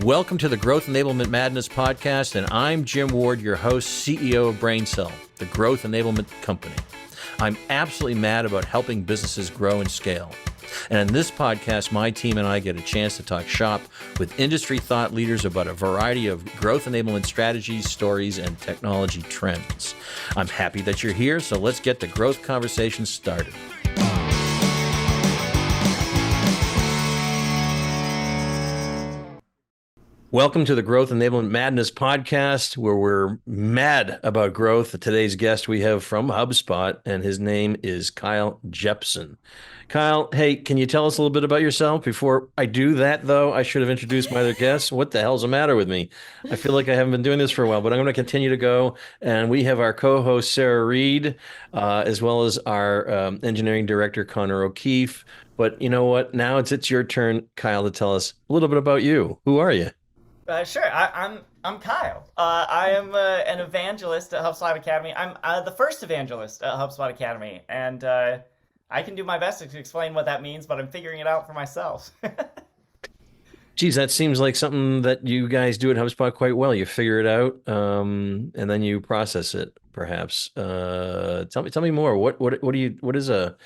Welcome to the Growth Enablement Madness podcast, and I'm Jim Ward, your host, CEO of BrainSell, the Growth Enablement Company. I'm absolutely mad about helping businesses grow and scale. And in this podcast, my team and I get a chance to talk shop with industry thought leaders about a variety of growth enablement strategies, stories, and technology trends. I'm happy that you're here, so let's get the growth conversation started. Welcome to the Growth Enablement Madness podcast, where we're mad about growth. Today's guest we have from HubSpot, and his name is Kyle Jepson. Kyle, hey, can you tell us a little bit about yourself? Before I do that, though, I should have introduced my other guests. What the hell's the matter with me? I feel like I haven't been doing this for a while, but I'm going to continue to go. And we have our co-host, Sarah Reed, as well as our engineering director, Connor O'Keefe. But you know what? Now it's your turn, Kyle, to tell us a little bit about you. Who are you? Sure. I'm Kyle. I am an evangelist at HubSpot Academy. I'm the first evangelist at HubSpot Academy, and I can do my best to explain what that means, but I'm figuring it out for myself. Geez, that seems like something that you guys do at HubSpot quite well. You figure it out, and then you process it, perhaps. Tell me more. What is an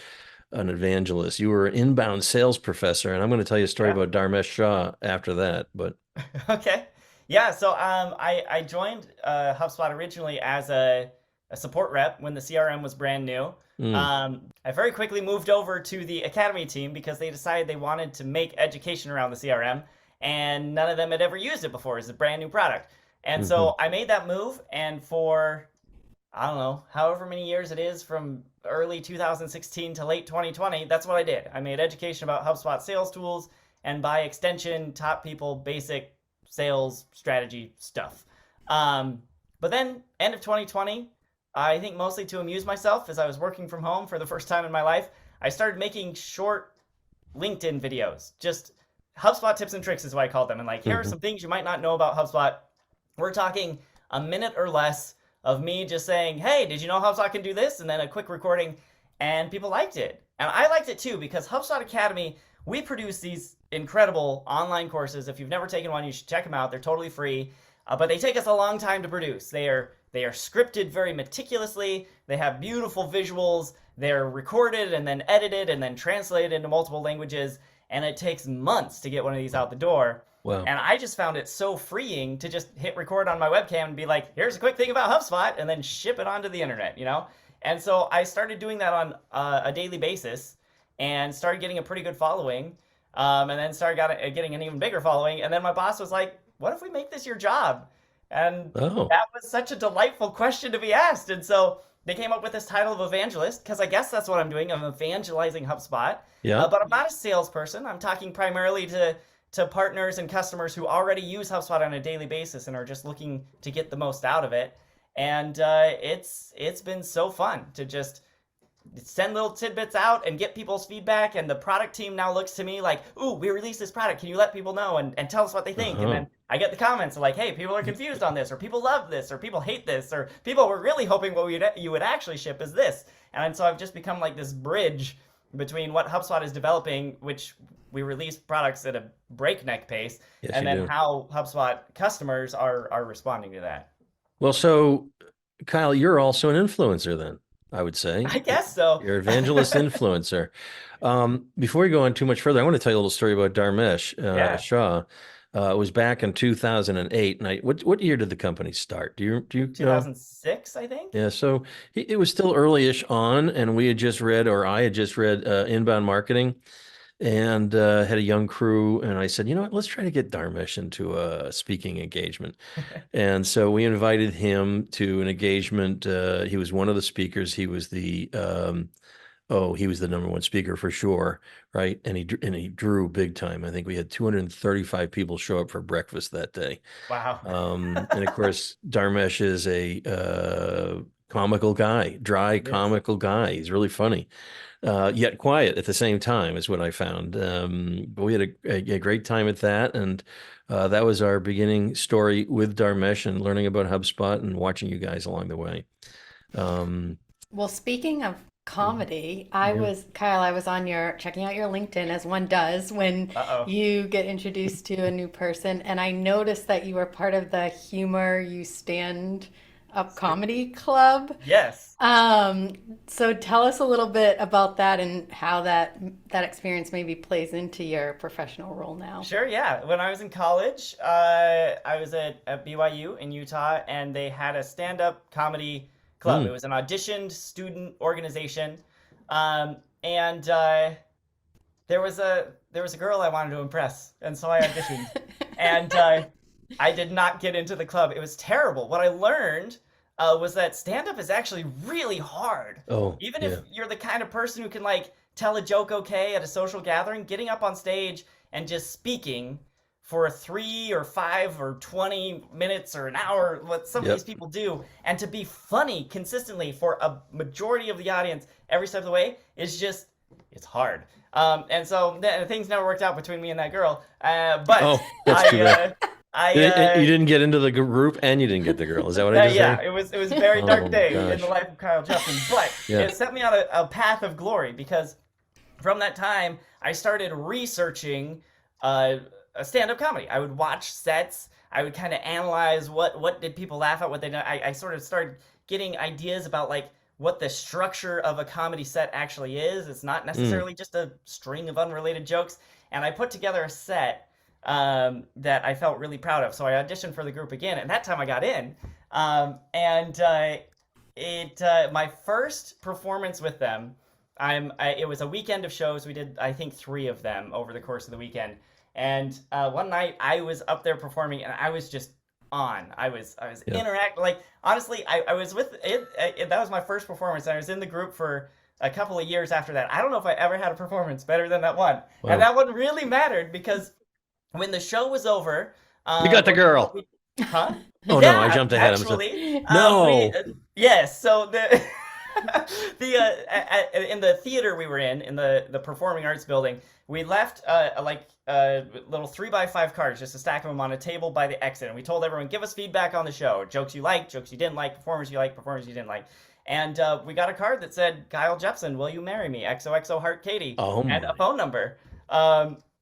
evangelist? You were an inbound sales professor, and I'm going to tell you a story Yeah. about Dharmesh Shah after that. But Okay. Yeah. So I joined HubSpot originally as a support rep when the CRM was brand new. I very quickly moved over to the Academy team because they decided they wanted to make education around the CRM, and none of them had ever used it before. It's a brand new product. And so I made that move, and for, I don't know, however many years it is, from early 2016 to late 2020, that's what I did. I made education about HubSpot sales tools, and by extension, taught people basic sales strategy stuff. But then, end of 2020, I think mostly to amuse myself, as I was working from home for the first time in my life, I started making short LinkedIn videos. Just HubSpot tips and tricks is what I called them. And like, here are some things you might not know about HubSpot. We're talking a minute or less of me just saying, hey, did you know HubSpot can do this? And then a quick recording, and people liked it. And I liked it too, because HubSpot Academy, we produce these incredible online courses. If you've never taken one, you should check them out. They're totally free, but they take us a long time to produce. They are scripted very meticulously. They have beautiful visuals. They're recorded and then edited and then translated into multiple languages. And it takes months to get one of these out the door. wow. And I just found it so freeing to just hit record on my webcam and be like, here's a quick thing about HubSpot, and then ship it onto the internet, you know? And so I started doing that on a daily basis and started getting a pretty good following, and then started getting an even bigger following. And then my boss was like, what if we make this your job? And that was such a delightful question to be asked. And so they came up with this title of evangelist, because I guess that's what I'm doing. I'm evangelizing HubSpot. Yeah. But I'm not a salesperson. I'm talking primarily to partners and customers who already use HubSpot on a daily basis and are just looking to get the most out of it. And it's been so fun to just send little tidbits out and get people's feedback. And the product team now looks to me like, ooh, we released this product. Can you let people know and tell us what they think? And then I get the comments like, hey, people are confused on this, or people love this, or people hate this, or people were really hoping what you would actually ship is this. And so I've just become like this bridge between what HubSpot is developing, which we release products at a breakneck pace, Yes, and you then do. how HubSpot customers are responding to that. Well, so Kyle, you're also an influencer then, I would say. I guess so. You're evangelist influencer. Before we go on too much further, I want to tell you a little story about Dharmesh Yeah. Shah. It was back in 2008. And what year did the company start? Do you know? 2006, I think. Yeah, so it was still early-ish on, and I had just read Inbound Marketing, and had a young crew, and I said, you know what, let's try to get Dharmesh into a speaking engagement. And so we invited him to an engagement. He was one of the speakers. He was the number one speaker for sure, right? And he drew big time. I think we had 235 people show up for breakfast that day. Wow. And of course, Dharmesh is a comical guy, dry, Yes. comical guy. He's really funny, yet quiet at the same time, is what I found. But we had a great time at that. And that was our beginning story with Dharmesh, and learning about HubSpot and watching you guys along the way. Well, speaking of comedy. Yeah. Kyle, I was on checking out your LinkedIn as one does when Uh-oh. you get introduced to a new person. And I noticed that you were part of the Humor You Stand Up Comedy Club. Yes. Um, so tell us a little bit about that and how that experience maybe plays into your professional role now. Sure, yeah. When I was in college, I was at BYU in Utah, and they had a stand-up comedy club. It Mm. was an auditioned student organization, and there was a girl I wanted to impress, and so I auditioned, and I did not get into the club. It was terrible. What I learned was that stand-up is actually really hard. Oh, Even if yeah. you're the kind of person who can like tell a joke okay at a social gathering, getting up on stage and just speaking for 3 or 5 or 20 minutes or an hour, what some of these Yep. people do, and to be funny consistently for a majority of the audience every step of the way is just, it's hard. And so things never worked out between me and that girl. But Oh, that's too I, bad. I, You didn't get into the group and you didn't get the girl. Is that what I just yeah, said? it was a very Oh dark my day in the gosh. life of Kyle Jepson, but Yeah. it set me on a path of glory because from that time I started researching uh, a stand-up comedy. I would watch sets. I would kind of analyze what did people laugh at, what they. I sort of started getting ideas about like what the structure of a comedy set actually is. It's not Mm. necessarily just a string of unrelated jokes, and I put together a set that I felt really proud of. So I auditioned for the group again, and that time I got in. And it My first performance with them, it was a weekend of shows. We did I think 3 of them over the course of the weekend. And one night I was up there performing, and I was just on. I was Yeah. interacting. Like honestly, I was with it. That was my first performance. And I was in the group for a couple of years after that. I don't know if I ever had a performance better than that one. And Wow. that one really mattered because when the show was over, You got the what girl. we, huh? Oh no, I Yeah, jumped ahead. I'm so actually, we no. yes. So the in the theater we were in the performing arts building, we left little 3x5 cards, just a stack of them on a table by the exit, and we told everyone, give us feedback on the show, jokes you liked, jokes you didn't like, performers you liked, performers you didn't like. And we got a card that said, Kyle Jepson, will you marry me? XOXO Heart Katie, Oh and a my. phone number.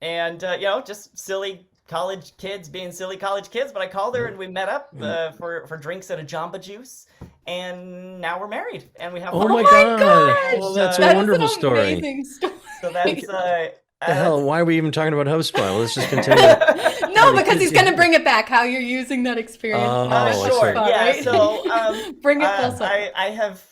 And just silly college kids being silly college kids. But I called her and we met up Mm. for drinks at a Jamba Juice, and now we're married and we have Oh 5 Oh my kids. my God. gosh! Oh, And that's a That is wonderful an story. amazing story. so that's The hell? that's Why are we even talking about HubSpot? Well, let's just continue. How No, many because kids he's do you going to have? bring it back, how you're using that experience now at Oh, I see. sure, HubSpot, yeah. right? So Bring it full circle. I have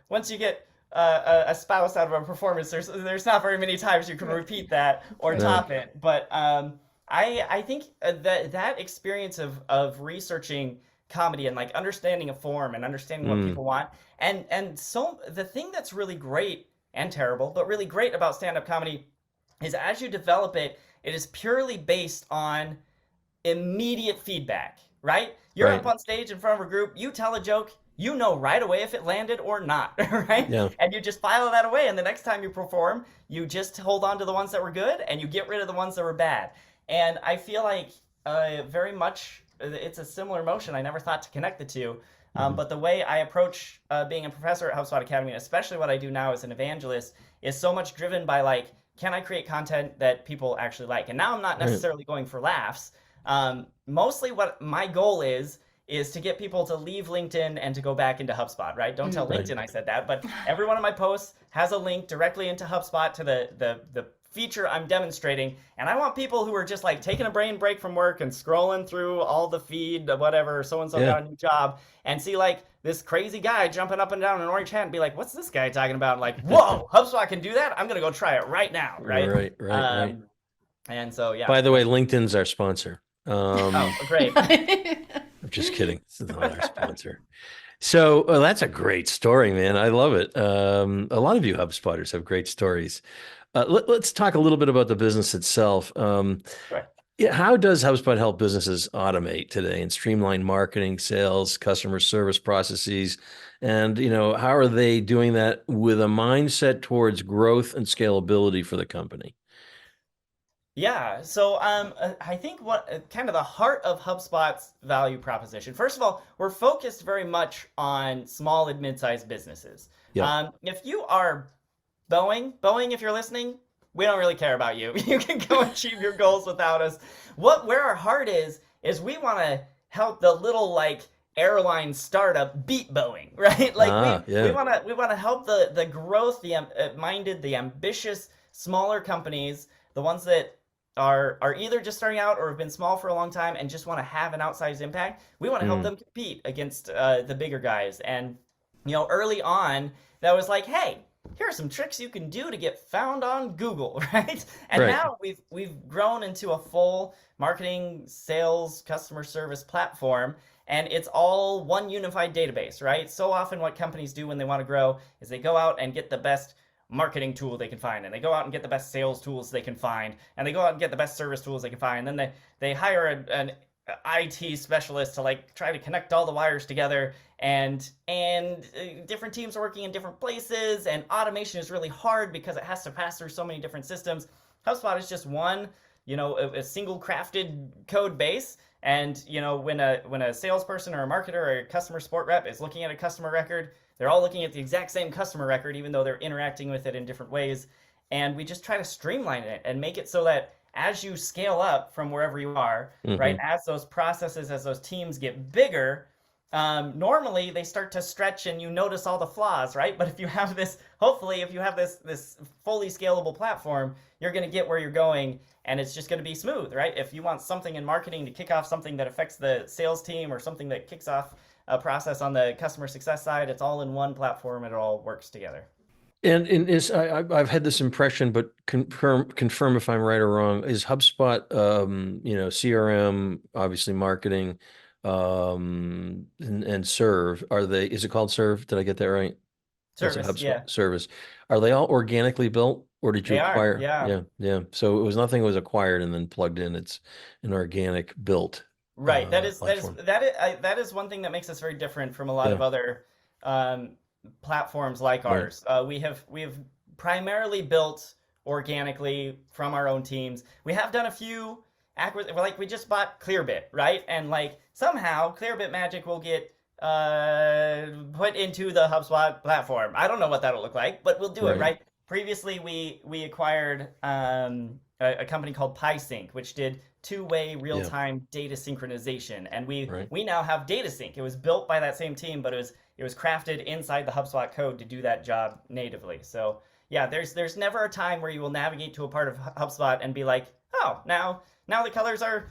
once you get a spouse out of a performance, there's not very many times you can repeat that or No. top it. But I think that experience of researching comedy and like understanding a form and understanding what Mm. people want, and so the thing that's really great and terrible, but really great about stand-up comedy is as you develop it, it is purely based on immediate feedback, right? You're up Right. on stage in front of a group, you tell a joke, you know right away if it landed or not, right? Yeah. And you just file that away, and the next time you perform, you just hold on to the ones that were good and you get rid of the ones that were bad. And I feel like very much it's a similar motion. I never thought to connect the two. Mhm. But the way I approach being a professor at HubSpot Academy, and especially what I do now as an evangelist, is so much driven by like, can I create content that people actually like? And now I'm not Right. necessarily going for laughs. Mostly what my goal is to get people to leave LinkedIn and to go back into HubSpot, right? Don't tell Right. LinkedIn I said that, but every one of my posts has a link directly into HubSpot to the feature I'm demonstrating. And I want people who are just like taking a brain break from work and scrolling through all the feed, whatever, so and so Yeah. got a new job, and see like this crazy guy jumping up and down an orange hat and be like, what's this guy talking about? And like, whoa, HubSpot can do that? I'm going to go try it right now, right? Right. Right. And so, yeah. By the way, LinkedIn's our sponsor. Oh, great. I'm just kidding. This is not our sponsor. So that's a great story, man. I love it. A lot of you HubSpotters have great stories. Let's talk a little bit about the business itself. Sure. Yeah, how does HubSpot help businesses automate today and streamline marketing, sales, customer service processes? And, how are they doing that with a mindset towards growth and scalability for the company? Yeah, so I think what kind of the heart of HubSpot's value proposition. First of all, we're focused very much on small and mid-sized businesses. Yep. If you are Boeing, if you're listening, we don't really care about you. You can go achieve your goals without us. Where our heart is we want to help the little like airline startup beat Boeing, right? Like we Yeah. want to help the growth, the minded, the ambitious smaller companies, the ones that are either just starting out or have been small for a long time and just want to have an outsized impact. We want to help Mm, them compete against the bigger guys. And early on, that was like, hey, here are some tricks you can do to get found on Google, right? And right. now we've grown into a full marketing, sales, customer service platform, and it's all one unified database, right? So often what companies do when they want to grow is they go out and get the best marketing tool they can find, and they go out and get the best sales tools they can find, and they go out and get the best service tools they can find. And then they hire an IT specialist to like try to connect all the wires together, and different teams are working in different places, and automation is really hard because it has to pass through so many different systems. HubSpot is just one, a single crafted code base. And when a salesperson or a marketer or a customer support rep is looking at a customer record, they're all looking at the exact same customer record, even though they're interacting with it in different ways. And we just try to streamline it and make it so that as you scale up from wherever you are, right, Hmm. as those processes, as those teams get bigger, normally they start to stretch and you notice all the flaws, right? But if you have this, hopefully, if you have this fully scalable platform, you're going to get where you're going, and it's just going to be smooth, right? If you want something in marketing to kick off something that affects the sales team or something that kicks off a process on the customer success side, it's all in one platform. It all works together. And I've had this impression, but confirm if I'm right or wrong. Is HubSpot, CRM, obviously marketing, and serve, is it called serve? Did I get that right? That's a Service, HubSpot yeah, service. Are they all organically built, or did you they are, acquire? yeah. Yeah, yeah. So it was nothing was acquired and then plugged in. It's an organic built Right. platform. That is one thing that makes us very different from a lot of Yeah, other um, platforms like right, ours. We have primarily built organically from our own teams. We have done a few acquisitions. Like we just bought Clearbit, right? And like somehow Clearbit magic will get put into the HubSpot platform. I don't know what that'll look like, but we'll do it, right, right? Previously, we acquired a company called PySync, which did two-way yeah, real-time data synchronization, and we right. we now have DataSync. It was built by that same team, but it was crafted inside the HubSpot code to do that job natively. So yeah, there's never a time where you will navigate to a part of HubSpot and be like, oh, now the colors are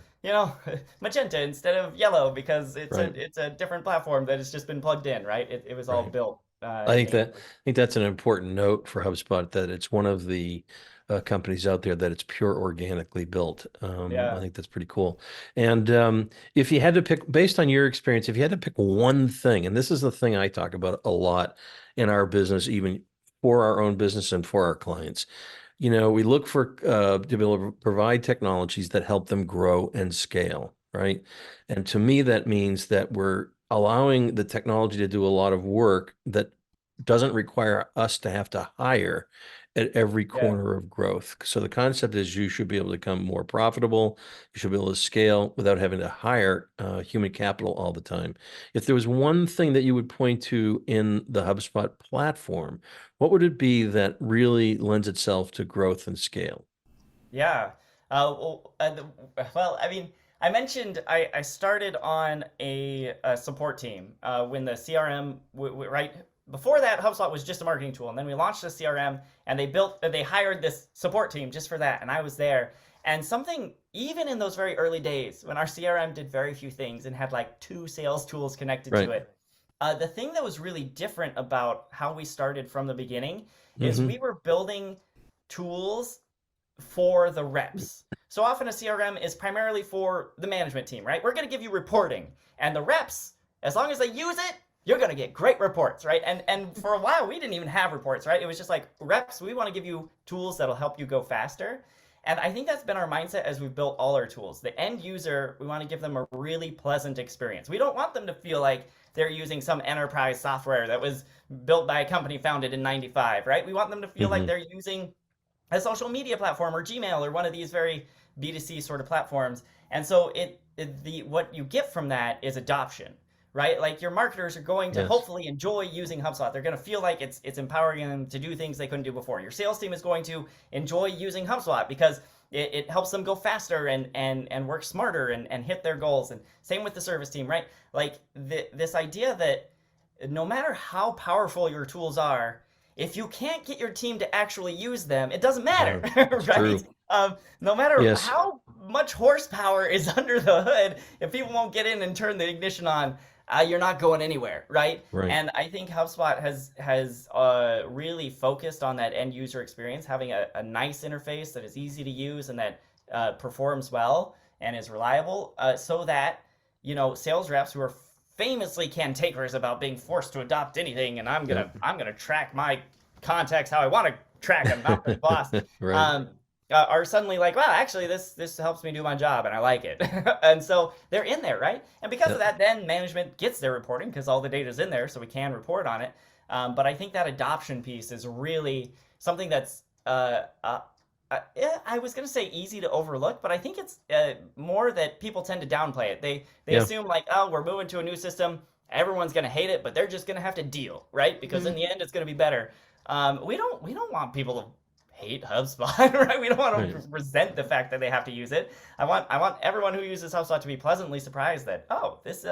magenta instead of yellow because Right. it's a different platform that has just been plugged in, right? It was all Right. built I natively. think that's an important note for HubSpot, that it's one of the companies out there that it's pure organically built. I Yeah, think that's pretty cool. And if you had to pick, based on your experience, if you had to pick one thing, and this is the thing I talk about a lot in our business, even for our own business and for our clients, we look for to be able to provide technologies that help them grow and scale, right? And to me, that means that we're allowing the technology to do a lot of work that doesn't require us to have to hire at every yeah. corner of growth. So the concept is you should be able to become more profitable. You should be able to scale without having to hire human capital all the time. If there was one thing that you would point to in the HubSpot platform, what would it be that really lends itself to growth and scale? Yeah. Well, I mean, I mentioned I started on a support team when the CRM, right before that, HubSpot was just a marketing tool. And then we launched the CRM and they hired this support team just for that. And I was there. And something, even in those very early days when our CRM did very few things and had like two sales tools connected to Right. it, the thing that was really different about how we started from the beginning is Hmm. we were building tools for the reps. So often a CRM is primarily for the management team, right? We're going to give you reporting, and the reps, as long as they use it, you're going to get great reports, right? And for a while we didn't even have reports, right? It was just like reps, we want to give you tools that'll help you go faster. And I think that's been our mindset as we've built all our tools. The end user, we want to give them a really pleasant experience. We don't want them to feel like they're using some enterprise software that was built by a company founded in 95, right? We want them to feel like Hmm. they're using a social media platform or Gmail or one of these very B2C sort of platforms. And so what you get from that is adoption, right? Like your marketers are going to Yes. hopefully enjoy using HubSpot. They're going to feel like it's empowering them to do things they couldn't do before. Your sales team is going to enjoy using HubSpot because it helps them go faster and work smarter and hit their goals. And same with the service team, right? Like this idea that no matter how powerful your tools are, if you can't get your team to actually use them, it doesn't matter, It's right? true. No matter Yes. how much horsepower is under the hood, if people won't get in and turn the ignition on, you're not going anywhere, right? Right. And I think HubSpot has really focused on that end user experience, having a nice interface that is easy to use and that performs well and is reliable, so that sales reps who are famously cantankerous about being forced to adopt anything, and I'm gonna track my contacts how I want to track them, not the boss. Right. Are suddenly like, wow, actually, this helps me do my job, and I like it, and so they're in there, right? And because of Yep. that, then management gets their reporting because all the data's in there, so we can report on it. But I think that adoption piece is really something that's yeah, I was gonna say easy to overlook, but I think it's more that people tend to downplay it. They Yeah. assume like, oh, we're moving to a new system, everyone's gonna hate it, but they're just gonna have to deal, right? Because in Mhm. the end, it's gonna be better. We don't want people to hate HubSpot, right? We don't want Right. to resent the fact that they have to use it. I want everyone who uses HubSpot to be pleasantly surprised that, oh, this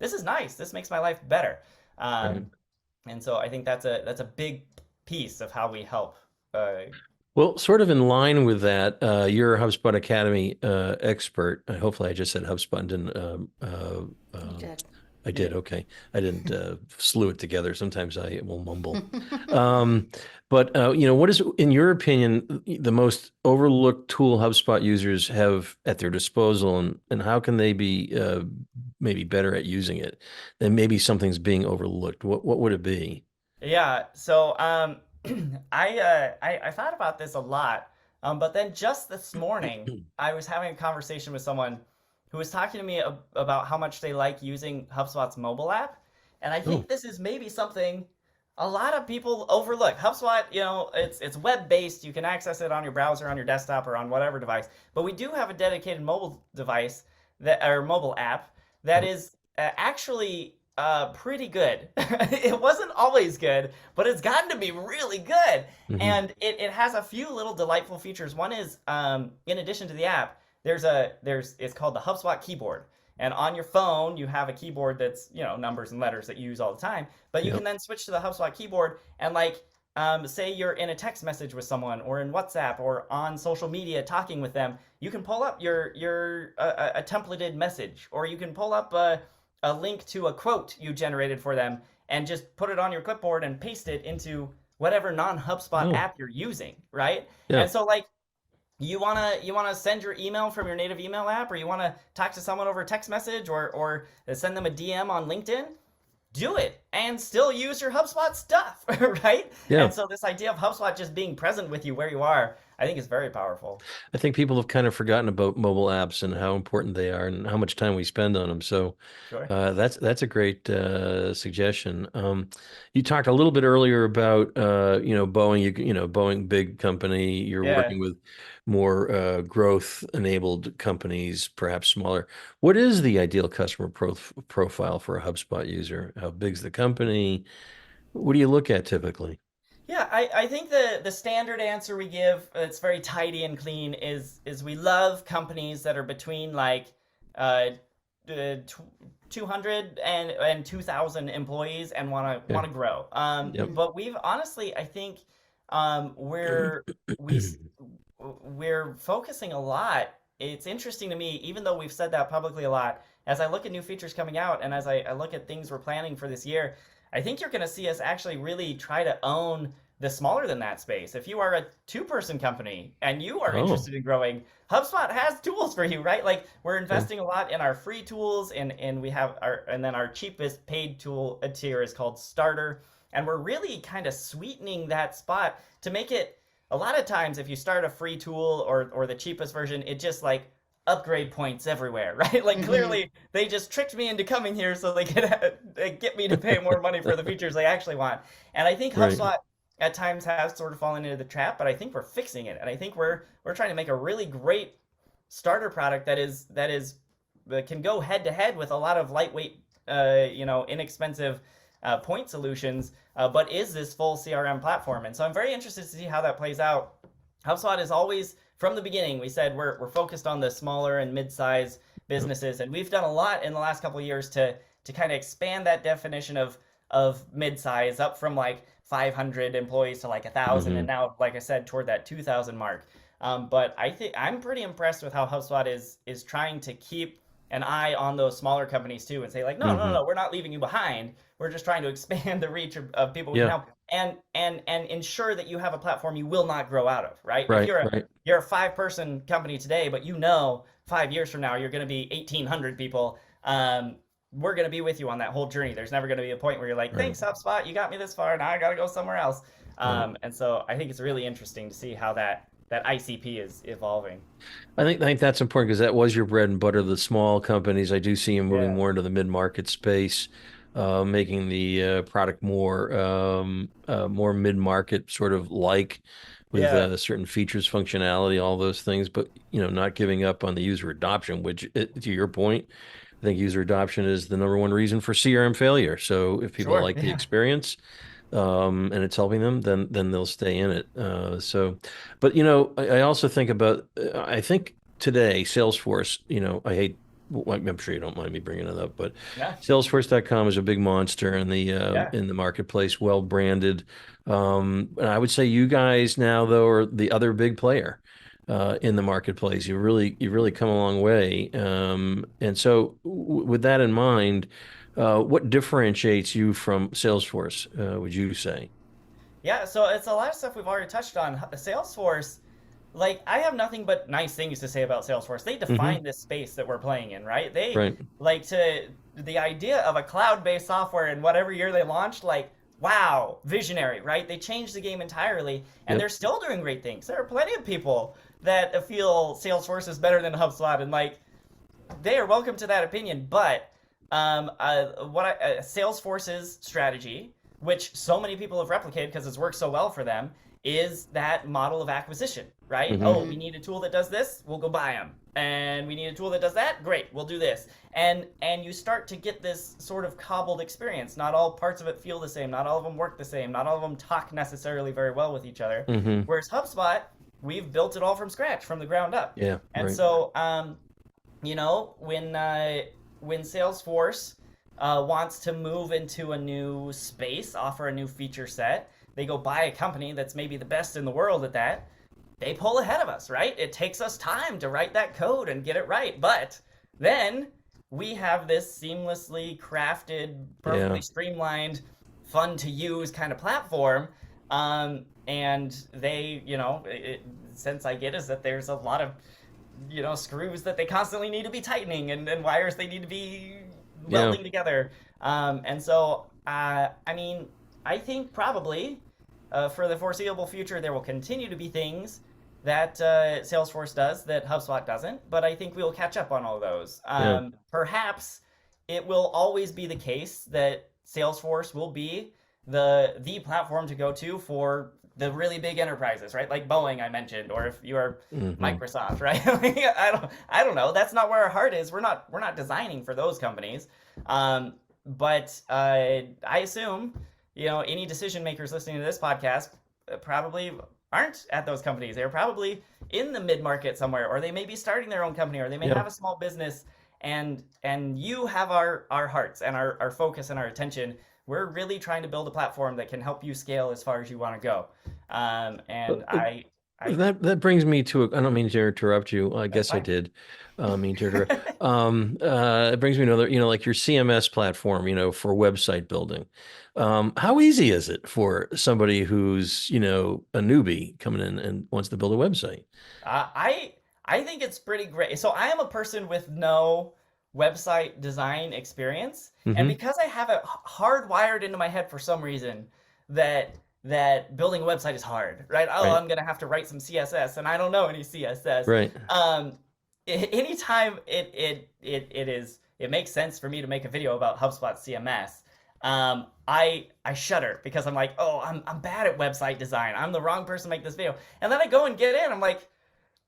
is nice. This makes my life better. Right. And so I think that's a big piece of how we help. Uh, Well, sort of in line with that, you're a HubSpot Academy expert. Hopefully, I just said HubSpot and didn't. You did. I yeah. did. Okay. I didn't slew it together. Sometimes I will mumble. Um, but what is, in your opinion, the most overlooked tool HubSpot users have at their disposal, and how can they be maybe better at using it? And maybe something's being overlooked. What would it be? Yeah, so I thought about this a lot, but then just this morning I was having a conversation with someone who was talking to me about how much they like using HubSpot's mobile app, and I Oh, think this is maybe something a lot of people overlook. HubSpot, it's web-based. You can access it on your browser, on your desktop, or on whatever device. But we do have a dedicated mobile device that or mobile app that is actually pretty good. It wasn't always good, but it's gotten to be really good. hmm. And it has a few little delightful features. One is, in addition to the app, it's called the HubSpot keyboard. And on your phone, you have a keyboard that's, numbers and letters that you use all the time. But you can Yep. then switch to the HubSpot keyboard and say you're in a text message with someone or in WhatsApp or on social media talking with them, you can pull up a templated message, or you can pull up a link to a quote you generated for them and just put it on your clipboard and paste it into whatever non-HubSpot Oh, app you're using, right? yeah. And so like you wanna send your email from your native email app, or you wanna talk to someone over text message, or send them a DM on LinkedIn, do it and still use your HubSpot stuff, right? Yeah. And so this idea of HubSpot just being present with you where you are, I think is very powerful. I think people have kind of forgotten about mobile apps and how important they are and how much time we spend on them. So Sure. that's a great suggestion. You talked a little bit earlier about Boeing. Boeing, big company. You're Yeah. working with more growth enabled companies, perhaps smaller. What is the ideal customer profile for a HubSpot user? How big's the company? What do you look at typically? Yeah, I think the standard answer we give, it's very tidy and clean, is we love companies that are between like uh, 200 and 2,000 employees and want Okay. to grow. Yep. But we've honestly, I think, we we're focusing a lot. It's interesting to me, even though we've said that publicly a lot, as I look at new features coming out and as I look at things we're planning for this year, I think you're going to see us actually really try to own the smaller than that space. If you are a two-person company and you are Oh, interested in growing, HubSpot has tools for you, right? Like we're okay. investing a lot in our free tools, and we have and then our cheapest paid tool tier is called Starter, and we're really kind of sweetening that spot to make it. A lot of times, if you start a free tool or the cheapest version, it just like upgrade points everywhere, right? Like Mhm. clearly they just tricked me into coming here so they could get me to pay more money for the features they actually want. And I think Right. HubSpot at times has sort of fallen into the trap, but I think we're fixing it. And I think we're trying to make a really great starter product that can go head to head with a lot of lightweight, inexpensive point solutions, but is this full CRM platform. And so I'm very interested to see how that plays out. HubSpot is always, from the beginning, we said we're focused on the smaller and mid-size businesses, and we've done a lot in the last couple of years to kind of expand that definition of mid-size up from like 500 employees to like 1,000, and now, like I said, toward that 2,000 mark. But I think I'm pretty impressed with how HubSpot is trying to keep an eye on those smaller companies too, and say like, no, we're not leaving you behind. We're just trying to expand the reach of people we can help, and ensure that you have a platform you will not grow out of, right? If you're a 5-person company today, but 5 years from now you're going to be 1,800 people. We're going to be with you on that whole journey. There's never going to be a point where you're like, thanks HubSpot, you got me this far, now I got to go somewhere else. And so I think it's really interesting to see how that ICP is evolving. I think that's important because that was your bread and butter, the small companies. I do see you moving more into the mid-market space, making the product more mid-market sort of with certain features, functionality, all those things, but not giving up on the user adoption, which to your point, I think user adoption is the number one reason for CRM failure. So if people like the experience, and it's helping them, then they'll stay in it. But I also think about, I think today Salesforce, I'm sure you don't mind me bringing it up, but Salesforce.com is a big monster in the marketplace, well branded. And I would say you guys now though are the other big player in the marketplace. You really come a long way. And so with that in mind, what differentiates you from Salesforce, would you say? Yeah, so it's a lot of stuff we've already touched on. Salesforce, like, I have nothing but nice things to say about Salesforce. They define this space that we're playing in, right? They the idea of a cloud-based software in whatever year they launched, like, wow, visionary, right? They changed the game entirely, and they're still doing great things. There are plenty of people that feel Salesforce is better than HubSpot, and like, they are welcome to that opinion, but Salesforce's strategy, which so many people have replicated because it's worked so well for them, is that model of acquisition, right? Oh, we need a tool that does this, we'll go buy them. And we need a tool that does that, great, we'll do this. And you start to get this sort of cobbled experience. Not all parts of it feel the same, not all of them work the same, not all of them talk necessarily very well with each other. Whereas HubSpot, we've built it all from scratch, from the ground up. So, when Salesforce wants to move into a new space, offer a new feature set, they go buy a company that's maybe the best in the world at that. They pull ahead of us, right? It takes us time to write that code and get it right. But then we have this seamlessly crafted, perfectly streamlined, fun to use kind of platform. And they, sense I get is that there's a lot of screws that they constantly need to be tightening and wires they need to be welding together. And so, I think probably for the foreseeable future, there will continue to be things that Salesforce does that HubSpot doesn't, but I think we'll catch up on all those. Perhaps it will always be the case that Salesforce will be the platform to go to for the really big enterprises, right? Like Boeing I mentioned, or if you are Microsoft, right? I don't know. That's not where our heart is. We're not designing for those companies. But I assume, any decision makers listening to this podcast probably aren't at those companies. They're probably in the mid-market somewhere, or they may be starting their own company, or they may have a small business, and you have our hearts and our focus and our attention. We're really trying to build a platform that can help you scale as far as you want to go. That brings me to I don't mean to interrupt you. I guess I did mean to interrupt. It brings me to another, like your CMS platform, for website building. How easy is it for somebody who's, a newbie coming in and wants to build a website? I think it's pretty great. So I am a person with no website design experience. And because I have it hardwired into my head for some reason that building a website is hard, right? I'm going to have to write some CSS, and I don't know any CSS. Right. Anytime it makes sense for me to make a video about HubSpot CMS, I shudder because I'm like, I'm bad at website design. I'm the wrong person to make this video. And then I go and get in. I'm like,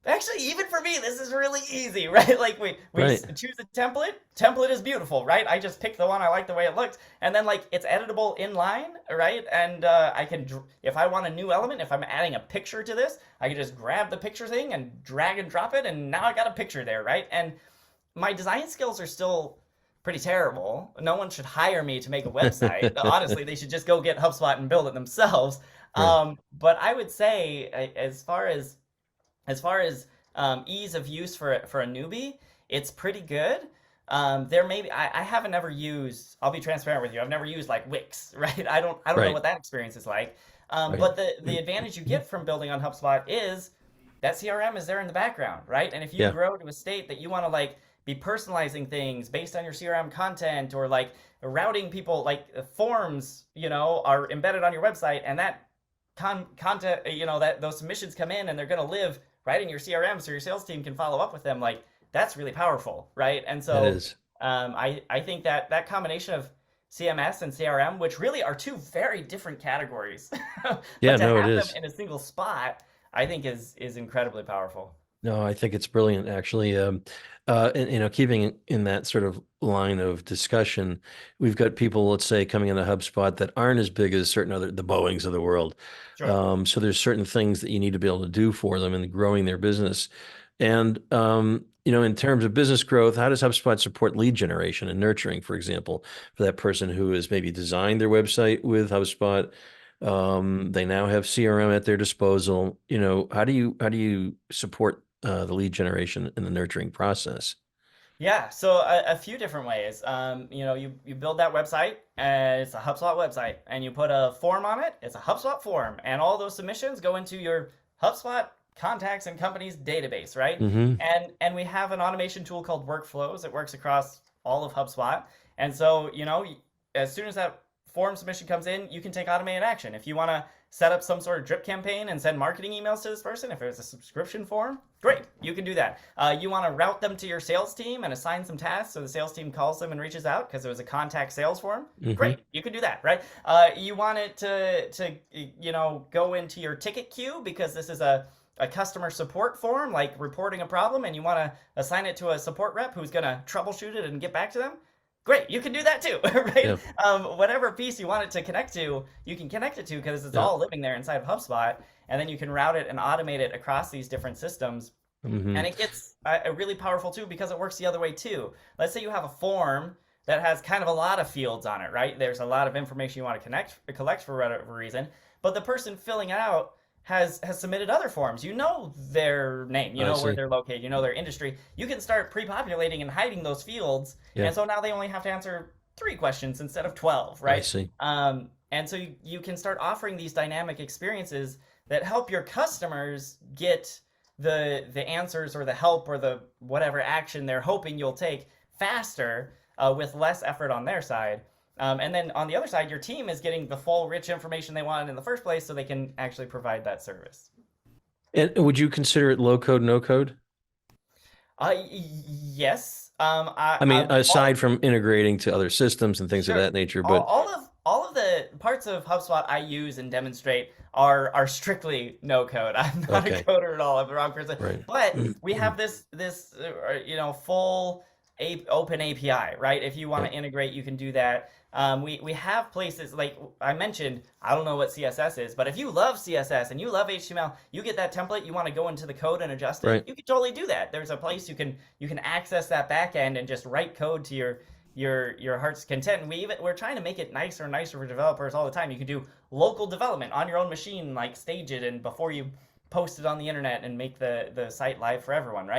Actually, even for me, this is really easy, right? Like we Right. choose a template. Template is beautiful, right? I just pick the one I like the way it looks, and then like it's editable in line, right? And I can, if I want a new element, if I'm adding a picture to this, I can just grab the picture thing and drag and drop it, and now I got a picture there, right? And my design skills are still pretty terrible. No one should hire me to make a website. Honestly, they should just go get HubSpot and build it themselves. Right. But I would say, as far as ease of use for a newbie, it's pretty good. There may be, I haven't ever used. I'll be transparent with you. I've never used like Wix, right? I don't know Right. what that experience is like. Right. But the advantage you get from building on HubSpot is that CRM is there in the background, right? And if you Yeah. grow to a state that you want to like be personalizing things based on your CRM content, or like routing people, like forms, are embedded on your website, and that content, that those submissions come in and they're going to live right in your CRM, so your sales team can follow up with them. Like that's really powerful, right? And That so is. I think that that combination of CMS and CRM, which really are two very different categories, Yeah, but to no, it have them is. in a single spot, I think is incredibly powerful. No, I think it's brilliant, actually. And keeping in that sort of line of discussion, we've got people, let's say, coming into HubSpot that aren't as big as certain the Boeings of the world. Sure. So there's certain things that you need to be able to do for them in growing their business. And in terms of business growth, how does HubSpot support lead generation and nurturing, for example, for that person who has maybe designed their website with HubSpot? They now have CRM at their disposal. How do you support the lead generation and the nurturing process? Yeah, so a few different ways. You build that website, and it's a HubSpot website, and you put a form on it. It's a HubSpot form, and all those submissions go into your HubSpot contacts and companies database, right? Hmm. And we have an automation tool called Workflows. It works across all of HubSpot, and so as soon as that form submission comes in, you can take automated action. If you want to set up some sort of drip campaign and send marketing emails to this person, if it's a subscription form, great, you can do that. You want to route them to your sales team and assign some tasks so the sales team calls them and reaches out because it was a contact sales form, Hmm. great, you can do that, right? You want it to go into your ticket queue because this is a customer support form, like reporting a problem, and you want to assign it to a support rep who's going to troubleshoot it and get back to them. Great, you can do that too, right? Yeah. Whatever piece you want it to connect to, you can connect it to because it's Yeah. all living there inside of HubSpot, and then you can route it and automate it across these different systems. Hmm. And it gets really powerful too because it works the other way too. Let's say you have a form that has kind of a lot of fields on it, right? There's a lot of information you want to collect for whatever reason, but the person filling it out has submitted other forms. You know their name, you I know where see. they're located, you know their industry. You can start pre-populating and hiding those fields, Yeah, and so now they only have to answer 3 questions instead of 12, I right? see. And so you can start offering these dynamic experiences that help your customers get the answers or the help or the whatever action they're hoping you'll take faster, with less effort on their side. And then on the other side, your team is getting the full rich information they wanted in the first place so they can actually provide that service. And would you consider it low code, no code? Yes. I mean, All aside from integrating to other systems and things of Sure. that nature, All, but all of all of the parts of HubSpot I use and demonstrate are strictly no code. I'm not a okay, coder at all. I'm the wrong person. right. But we have this full open API, right? If you want Yep. to integrate, you can do that. We have places like I mentioned. I don't know what CSS is, but if you love CSS and you love HTML, you get that template. You want to go into the code and adjust it. Right. You can totally do that. There's a place you can access that backend and just write code to your heart's content. And we're trying to make it nicer and nicer for developers all the time. You can do local development on your own machine, like stage it and before you post it on the internet and make the site live for everyone, right?